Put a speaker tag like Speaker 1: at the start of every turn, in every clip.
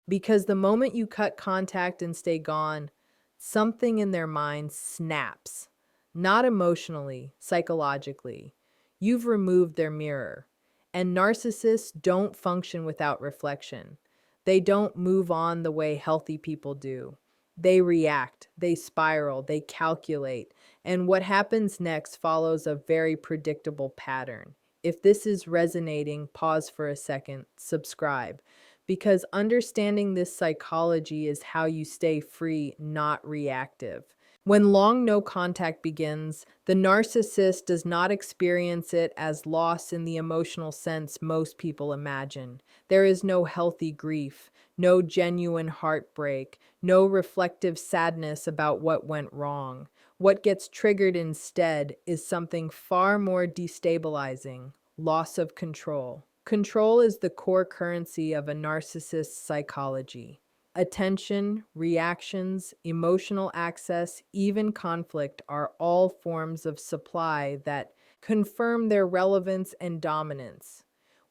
Speaker 1: Because the moment you cut contact and stay gone, something in their mind snaps. Not emotionally, psychologically. You've removed their mirror. And narcissists don't function without reflection. They don't move on the way healthy people do. They react, they spiral, they calculate, and what happens next follows a very predictable pattern. If this is resonating, pause for a second, subscribe, because understanding this psychology is how you stay free, not reactive. When long no contact begins, the narcissist does not experience it as loss in the emotional sense most people imagine. There is no healthy grief, no genuine heartbreak, no reflective sadness about what went wrong. What gets triggered instead is something far more destabilizing: loss of control. Control is the core currency of a narcissist's psychology. Attention, reactions, emotional access, even conflict are all forms of supply that confirm their relevance and dominance.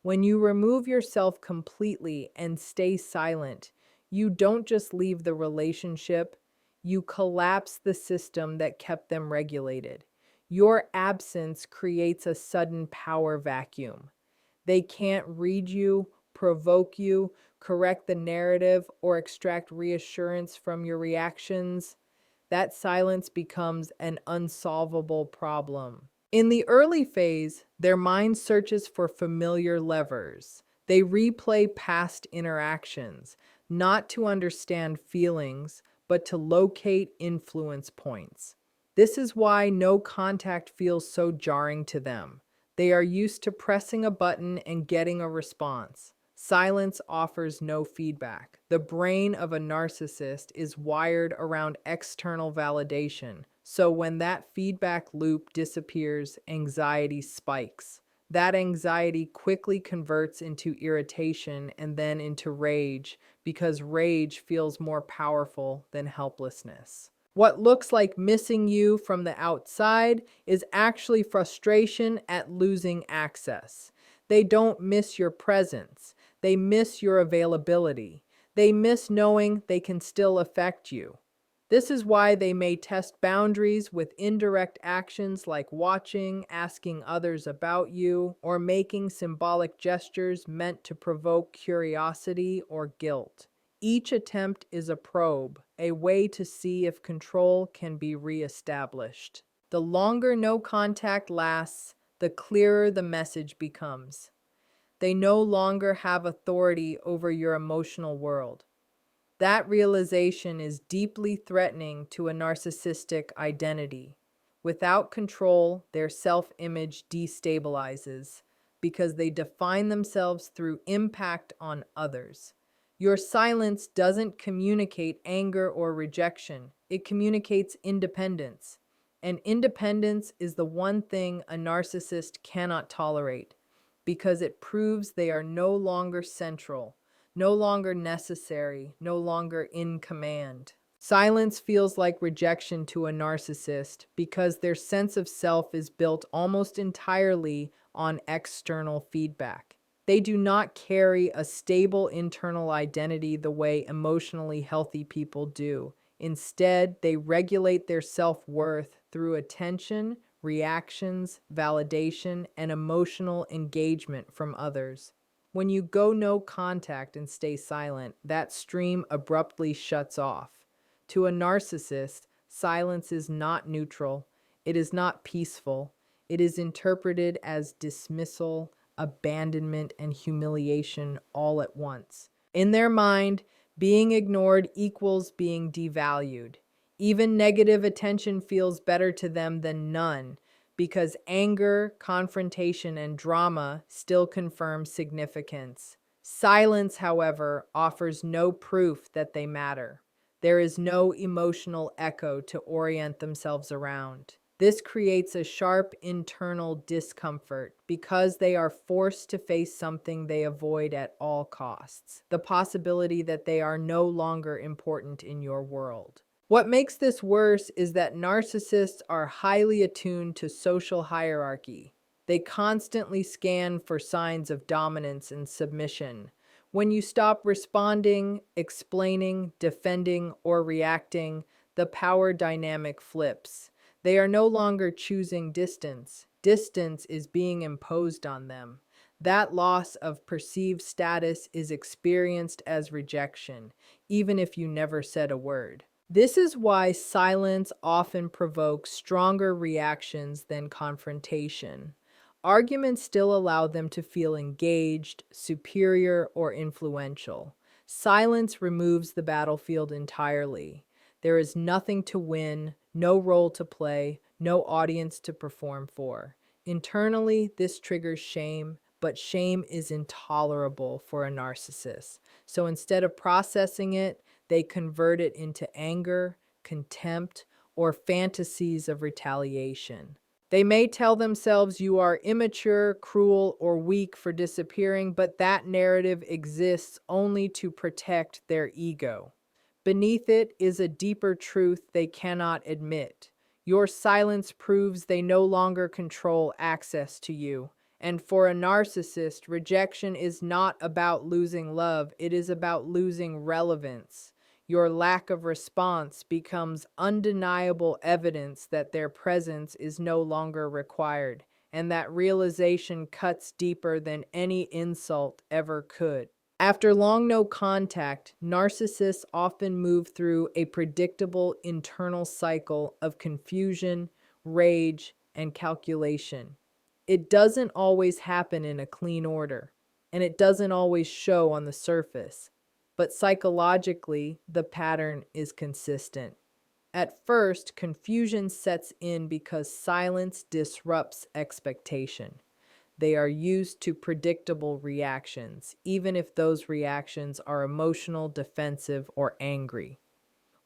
Speaker 1: When you remove yourself completely and stay silent, you don't just leave the relationship, you collapse the system that kept them regulated. Your absence creates a sudden power vacuum. They can't read you, provoke you, correct the narrative, or extract reassurance from your reactions. That silence becomes an unsolvable problem. In the early phase, their mind searches for familiar levers. They replay past interactions, not to understand feelings, but to locate influence points. This is why no contact feels so jarring to them. They are used to pressing a button and getting a response. Silence offers no feedback. The brain of a narcissist is wired around external validation, so when that feedback loop disappears, anxiety spikes. That anxiety quickly converts into irritation and then into rage, because rage feels more powerful than helplessness. What looks like missing you from the outside is actually frustration at losing access. They don't miss your presence. They miss your availability. They miss knowing they can still affect you. This is why they may test boundaries with indirect actions like watching, asking others about you, or making symbolic gestures meant to provoke curiosity or guilt. Each attempt is a probe, a way to see if control can be reestablished. The longer no contact lasts, the clearer the message becomes. They no longer have authority over your emotional world. That realization is deeply threatening to a narcissistic identity. Without control, their self-image destabilizes because they define themselves through impact on others. Your silence doesn't communicate anger or rejection, it communicates independence. And independence is the one thing a narcissist cannot tolerate because it proves they are no longer central, no longer necessary, no longer in command. Silence feels like rejection to a narcissist because their sense of self is built almost entirely on external feedback. They do not carry a stable internal identity the way emotionally healthy people do. Instead, they regulate their self-worth through attention, reactions, validation, and emotional engagement from others. When you go no contact and stay silent, that stream abruptly shuts off. To a narcissist, silence is not neutral, it is not peaceful, it is interpreted as dismissal, abandonment, and humiliation all at once. In their mind, being ignored equals being devalued. Even negative attention feels better to them than none, because anger, confrontation, and drama still confirm significance. Silence, however, offers no proof that they matter. There is no emotional echo to orient themselves around. This creates a sharp internal discomfort because they are forced to face something they avoid at all costs: the possibility that they are no longer important in your world. What makes this worse is that narcissists are highly attuned to social hierarchy. They constantly scan for signs of dominance and submission. When you stop responding, explaining, defending, or reacting, the power dynamic flips. They are no longer choosing distance. Distance is being imposed on them. That loss of perceived status is experienced as rejection, even if you never said a word. This is why silence often provokes stronger reactions than confrontation. Arguments still allow them to feel engaged, superior, or influential. Silence removes the battlefield entirely. There is nothing to win, no role to play, no audience to perform for. Internally, this triggers shame, but shame is intolerable for a narcissist. So instead of processing it, they convert it into anger, contempt, or fantasies of retaliation. They may tell themselves you are immature, cruel, or weak for disappearing, but that narrative exists only to protect their ego. Beneath it is a deeper truth they cannot admit. Your silence proves they no longer control access to you. And for a narcissist, rejection is not about losing love, it is about losing relevance. Your lack of response becomes undeniable evidence that their presence is no longer required, and that realization cuts deeper than any insult ever could. After long no contact, narcissists often move through a predictable internal cycle of confusion, rage, and calculation. It doesn't always happen in a clean order, and it doesn't always show on the surface. But psychologically, the pattern is consistent. At first, confusion sets in because silence disrupts expectation. They are used to predictable reactions, even if those reactions are emotional, defensive, or angry.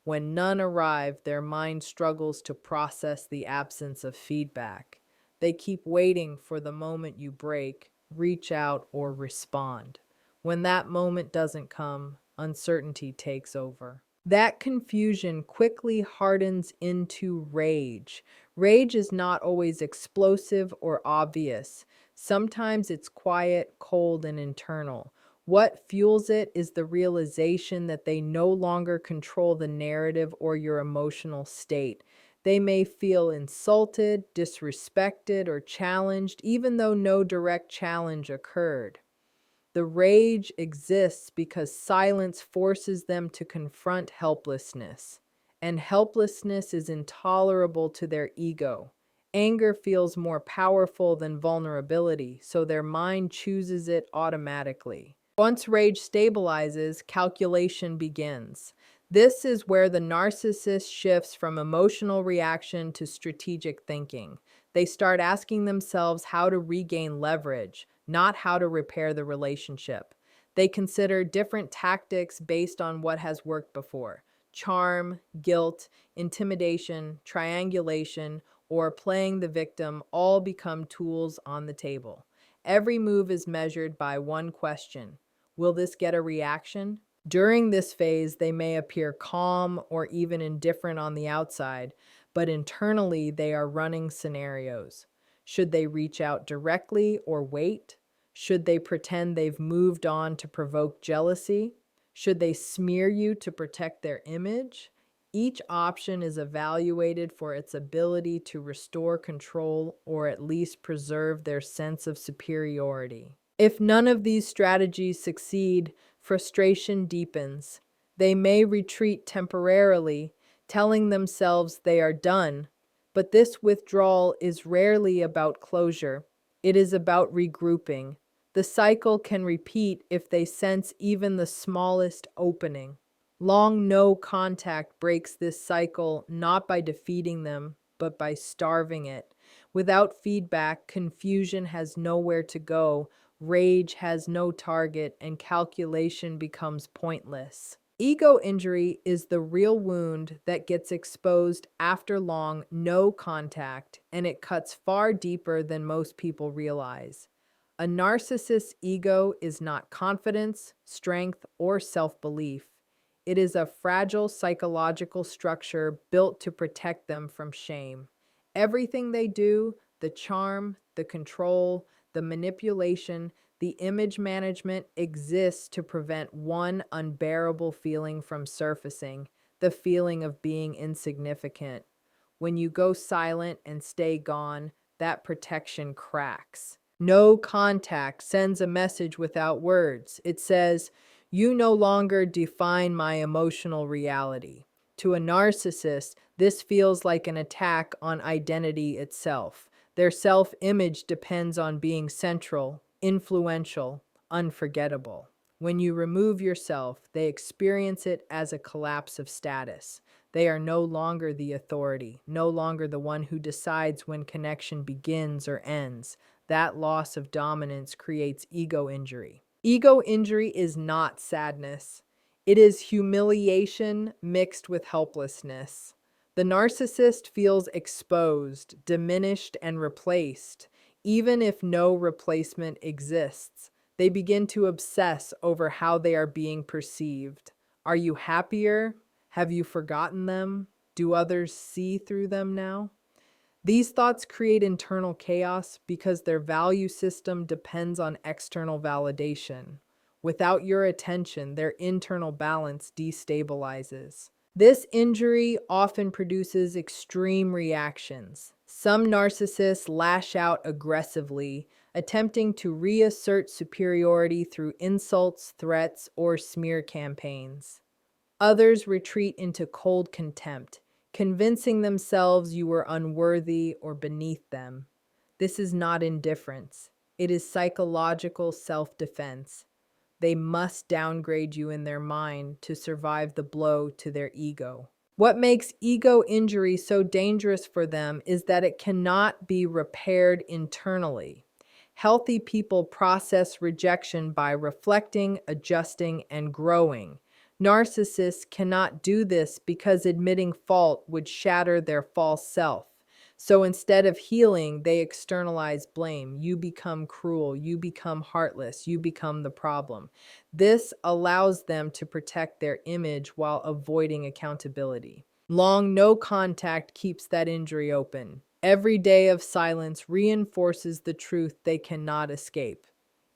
Speaker 1: When none arrive, their mind struggles to process the absence of feedback. They keep waiting for the moment you break, reach out, or respond. When that moment doesn't come, uncertainty takes over. That confusion quickly hardens into rage. Rage is not always explosive or obvious. Sometimes it's quiet, cold, and internal. What fuels it is the realization that they no longer control the narrative or your emotional state. They may feel insulted, disrespected, or challenged, even though no direct challenge occurred. The rage exists because silence forces them to confront helplessness, and helplessness is intolerable to their ego. Anger feels more powerful than vulnerability, so their mind chooses it automatically. Once rage stabilizes, calculation begins. This is where the narcissist shifts from emotional reaction to strategic thinking. They start asking themselves how to regain leverage, not how to repair the relationship. They consider different tactics based on what has worked before: charm, guilt, intimidation, triangulation, or playing the victim all become tools on the table. Every move is measured by one question: will this get a reaction? During this phase, they may appear calm or even indifferent on the outside, but internally they are running scenarios. Should they reach out directly or wait? Should they pretend they've moved on to provoke jealousy? Should they smear you to protect their image? Each option is evaluated for its ability to restore control or at least preserve their sense of superiority. If none of these strategies succeed, frustration deepens. They may retreat temporarily, telling themselves they are done, but this withdrawal is rarely about closure. It is about regrouping. The cycle can repeat if they sense even the smallest opening. Long no contact breaks this cycle not by defeating them, but by starving it. Without feedback, confusion has nowhere to go, rage has no target, and calculation becomes pointless. Ego injury is the real wound that gets exposed after long no contact, and it cuts far deeper than most people realize. A narcissist's ego is not confidence, strength, or self-belief. It is a fragile psychological structure built to protect them from shame. Everything they do, the charm, the control, the manipulation, The image management exists to prevent one unbearable feeling from surfacing, the feeling of being insignificant. When you go silent and stay gone, that protection cracks. No contact sends a message without words. It says, "You no longer define my emotional reality." To a narcissist, this feels like an attack on identity itself. Their self image depends on being central, influential, unforgettable. When you remove yourself, they experience it as a collapse of status. They are no longer the authority, no longer the one who decides when connection begins or ends. That loss of dominance creates ego injury. Ego injury is not sadness, it is humiliation mixed with helplessness. The narcissist feels exposed, diminished, and replaced, even if no replacement exists. They begin to obsess over how they are being perceived. Are you happier? Have you forgotten them? Do others see through them now? These thoughts create internal chaos because their value system depends on external validation. Without your attention, their internal balance destabilizes. This injury often produces extreme reactions. Some narcissists lash out aggressively, attempting to reassert superiority through insults, threats, or smear campaigns. Others retreat into cold contempt, convincing themselves you were unworthy or beneath them. This is not indifference, it is psychological self defense. They must downgrade you in their mind to survive the blow to their ego. What makes ego injury so dangerous for them is that it cannot be repaired internally. Healthy people process rejection by reflecting, adjusting, and growing. Narcissists cannot do this because admitting fault would shatter their false self. So instead of healing, they externalize blame. You become cruel, you become heartless, you become the problem. This allows them to protect their image while avoiding accountability. Long no contact keeps that injury open. Every day of silence reinforces the truth they cannot escape.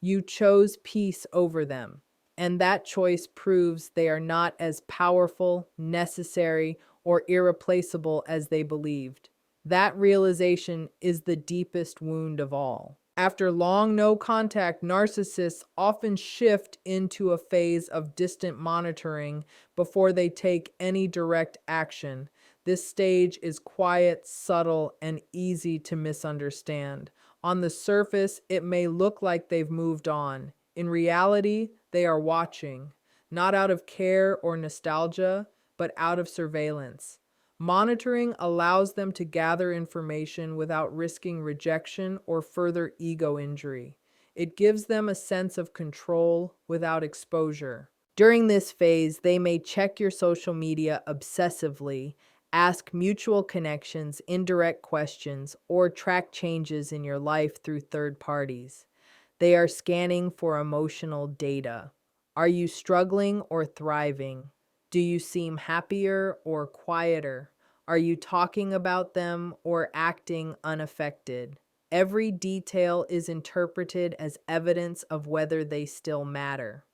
Speaker 1: You chose peace over them, and that choice proves they are not as powerful, necessary, or irreplaceable as they believed. That realization is the deepest wound of all. After long no contact, narcissists often shift into a phase of distant monitoring before they take any direct action. This stage is quiet, subtle, and easy to misunderstand. On the surface, it may look like they've moved on. In reality, they are watching, not out of care or nostalgia, but out of surveillance. Monitoring allows them to gather information without risking rejection or further ego injury. It gives them a sense of control without exposure. During this phase, they may check your social media obsessively, ask mutual connections, indirect questions, or track changes in your life through third parties. They are scanning for emotional data. Are you struggling or thriving? Do you seem happier or quieter? Are you talking about them or acting unaffected? Every detail is interpreted as evidence of whether they still matter.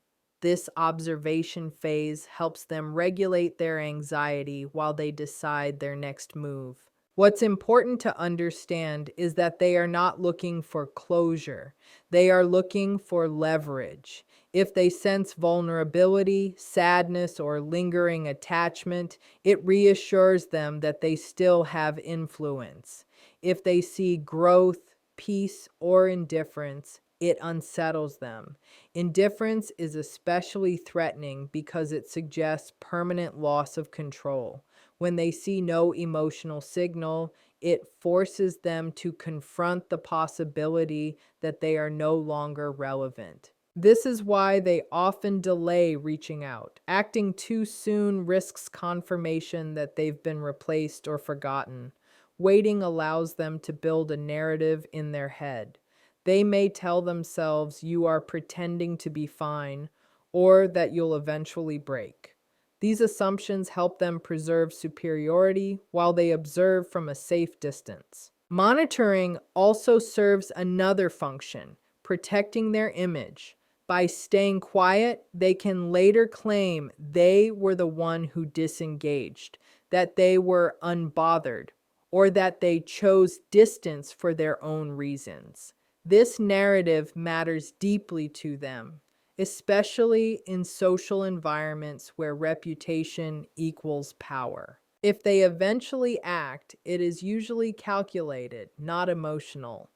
Speaker 1: This observation phase helps them regulate their anxiety while they decide their next move. What's important to understand is that they are not looking for closure. They are looking for leverage. If they sense vulnerability, sadness, or lingering attachment, it reassures them that they still have influence. If they see growth, peace, or indifference, it unsettles them. Indifference is especially threatening because it suggests permanent loss of control. When they see no emotional signal, it forces them to confront the possibility that they are no longer relevant. This is why they often delay reaching out. Acting too soon risks confirmation that they've been replaced or forgotten. Waiting allows them to build a narrative in their head. They may tell themselves you are pretending to be fine or that you'll eventually break. These assumptions help them preserve superiority while they observe from a safe distance. Monitoring also serves another function, protecting their image. By staying quiet, they can later claim they were the one who disengaged, that they were unbothered, or that they chose distance for their own reasons. This narrative matters deeply to them, especially in social environments where reputation equals power. If they eventually act, it is usually calculated, not emotional.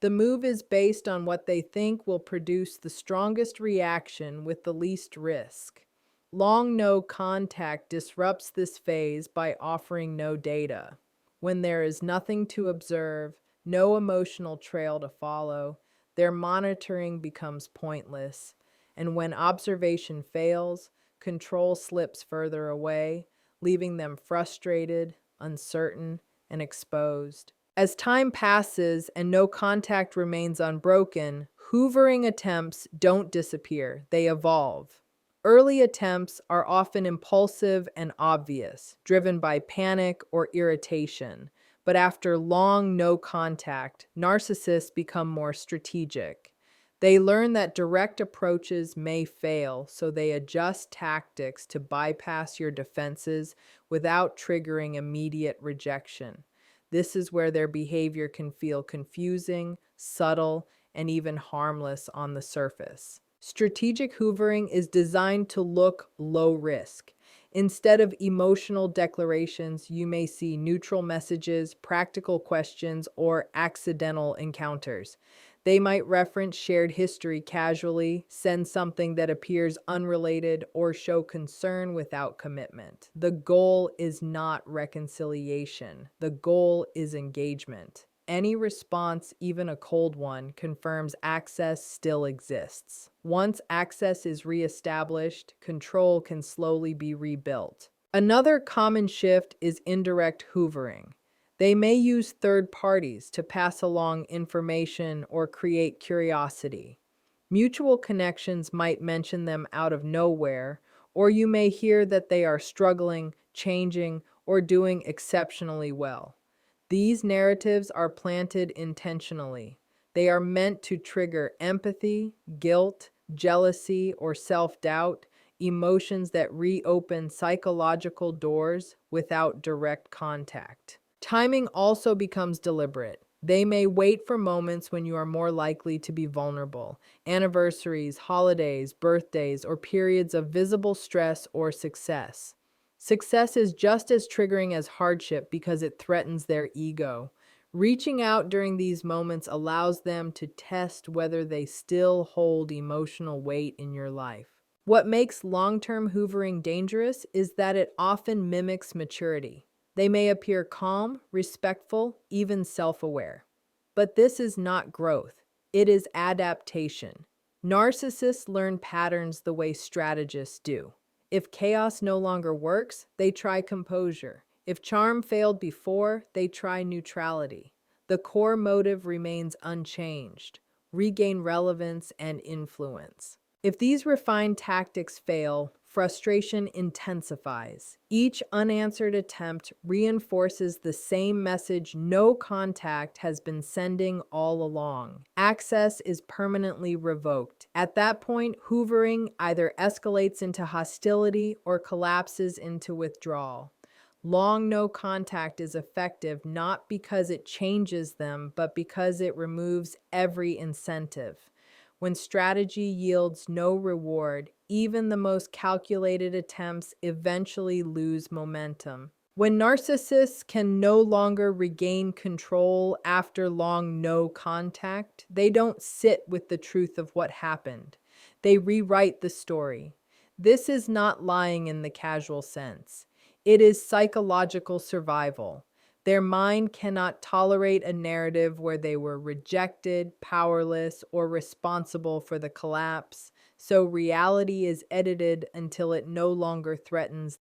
Speaker 1: The move is based on what they think will produce the strongest reaction with the least risk. Long no contact disrupts this phase by offering no data. When there is nothing to observe, no emotional trail to follow, their monitoring becomes pointless. And when observation fails, control slips further away, leaving them frustrated, uncertain, and exposed. As time passes and no contact remains unbroken, hoovering attempts don't disappear, they evolve. Early attempts are often impulsive and obvious, driven by panic or irritation. But after long no contact, narcissists become more strategic. They learn that direct approaches may fail, so they adjust tactics to bypass your defenses without triggering immediate rejection. This is where their behavior can feel confusing, subtle, and even harmless on the surface. Strategic hoovering is designed to look low risk. Instead of emotional declarations, you may see neutral messages, practical questions, or accidental encounters. They might reference shared history casually, send something that appears unrelated, or show concern without commitment. The goal is not reconciliation. The goal is engagement. Any response, even a cold one, confirms access still exists. Once access is reestablished, control can slowly be rebuilt. Another common shift is indirect hoovering. They may use third parties to pass along information or create curiosity. Mutual connections might mention them out of nowhere, or you may hear that they are struggling, changing, or doing exceptionally well. These narratives are planted intentionally. They are meant to trigger empathy, guilt, jealousy, or self-doubt, emotions that reopen psychological doors without direct contact. Timing also becomes deliberate. They may wait for moments when you are more likely to be vulnerable: anniversaries, holidays, birthdays, or periods of visible stress or success. Success is just as triggering as hardship because it threatens their ego. Reaching out during these moments allows them to test whether they still hold emotional weight in your life. What makes long-term hoovering dangerous is that it often mimics maturity. They may appear calm, respectful, even self-aware. But this is not growth. It is adaptation. Narcissists learn patterns the way strategists do. If chaos no longer works, they try composure. If charm failed before, they try neutrality. The core motive remains unchanged: regain relevance and influence. If these refined tactics fail, frustration intensifies. Each unanswered attempt reinforces the same message no contact has been sending all along. Access is permanently revoked. At that point, hoovering either escalates into hostility or collapses into withdrawal. Long no contact is effective not because it changes them, but because it removes every incentive. When strategy yields no reward, even the most calculated attempts eventually lose momentum. When narcissists can no longer regain control after long no contact, they don't sit with the truth of what happened. They rewrite the story. This is not lying in the casual sense. It is psychological survival. Their mind cannot tolerate a narrative where they were rejected, powerless, or responsible for the collapse, so reality is edited until it no longer threatens